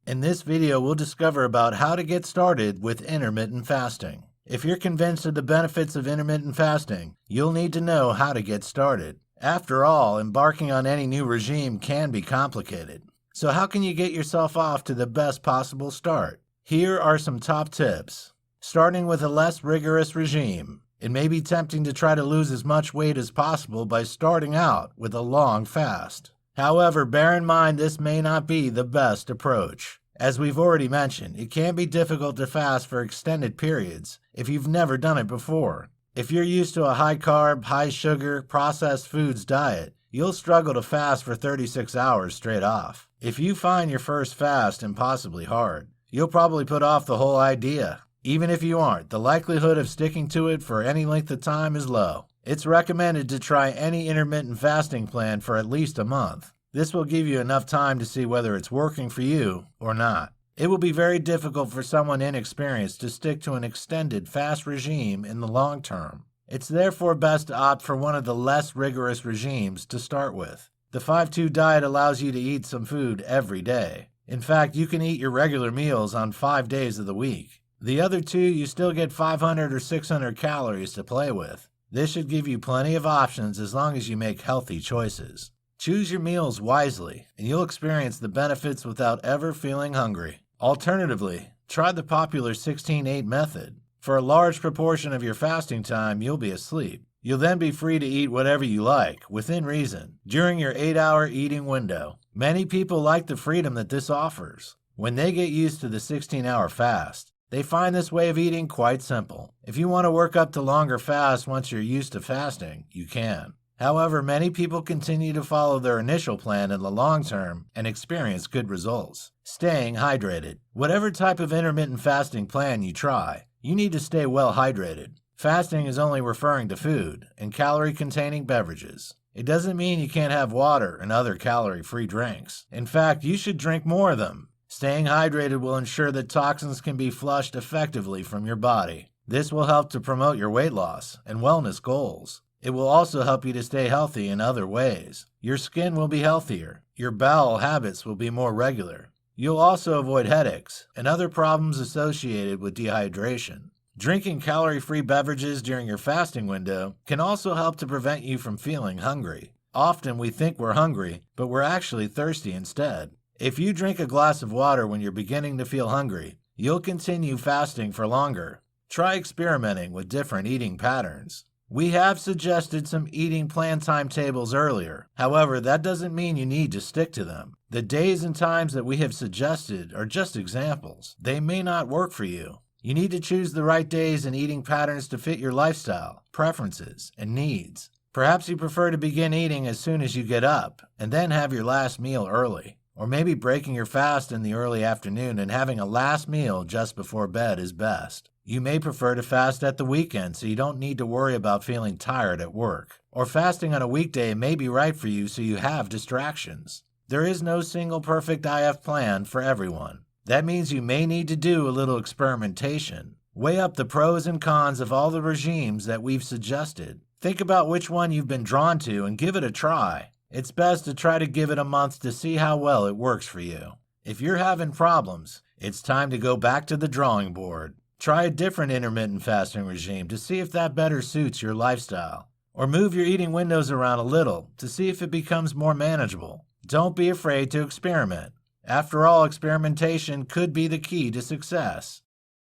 In this video, we'll discover about how to get started with intermittent fasting. If you're convinced of the benefits of intermittent fasting, you'll need to know how to get started. After all, embarking on any new regime can be complicated. So how can you get yourself off to the best possible start? Here are some top tips. Starting with a less rigorous regime. It may be tempting to try to lose as much weight as possible by starting out with a long fast. However, bear in mind this may not be the best approach. As we've already mentioned, it can be difficult to fast for extended periods if you've never done it before. If you're used to a high-carb, high-sugar, processed foods diet, you'll struggle to fast for 36 hours straight off. If you find your first fast impossibly hard, you'll probably put off the whole idea. Even if you aren't, the likelihood of sticking to it for any length of time is low. It's recommended to try any intermittent fasting plan for at least a month. This will give you enough time to see whether it's working for you or not. It will be very difficult for someone inexperienced to stick to an extended fast regime in the long term. It's therefore best to opt for one of the less rigorous regimes to start with. The 5-2 diet allows you to eat some food every day. In fact, you can eat your regular meals on 5 days of the week. The other 2, you still get 500 or 600 calories to play with. This should give you plenty of options as long as you make healthy choices. Choose your meals wisely, and you'll experience the benefits without ever feeling hungry. Alternatively, try the popular 16-8 method. For a large proportion of your fasting time, you'll be asleep. You'll then be free to eat whatever you like, within reason, during your 8-hour eating window. Many people like the freedom that this offers. When they get used to the 16-hour fast, they find this way of eating quite simple. If you want to work up to longer fasts once you're used to fasting, you can. However, many people continue to follow their initial plan in the long term and experience good results. Staying hydrated. Whatever type of intermittent fasting plan you try, you need to stay well hydrated. Fasting is only referring to food and calorie-containing beverages. It doesn't mean you can't have water and other calorie-free drinks. In fact, you should drink more of them. Staying hydrated will ensure that toxins can be flushed effectively from your body. This will help to promote your weight loss and wellness goals. It will also help you to stay healthy in other ways. Your skin will be healthier. Your bowel habits will be more regular. You'll also avoid headaches and other problems associated with dehydration. Drinking calorie-free beverages during your fasting window can also help to prevent you from feeling hungry. Often we think we're hungry, but we're actually thirsty instead. If you drink a glass of water when you're beginning to feel hungry, you'll continue fasting for longer. Try experimenting with different eating patterns. We have suggested some eating plan timetables earlier. However, that doesn't mean you need to stick to them. The days and times that we have suggested are just examples. They may not work for you. You need to choose the right days and eating patterns to fit your lifestyle, preferences, and needs. Perhaps you prefer to begin eating as soon as you get up and then have your last meal early. Or maybe breaking your fast in the early afternoon and having a last meal just before bed is best. You may prefer to fast at the weekend so you don't need to worry about feeling tired at work. Or fasting on a weekday may be right for you so you have distractions. There is no single perfect IF plan for everyone. That means you may need to do a little experimentation. Weigh up the pros and cons of all the regimes that we've suggested. Think about which one you've been drawn to and give it a try. It's best to try to give it a month to see how well it works for you. If you're having problems, it's time to go back to the drawing board. Try a different intermittent fasting regime to see if that better suits your lifestyle. Or move your eating windows around a little to see if it becomes more manageable. Don't be afraid to experiment. After all, experimentation could be the key to success.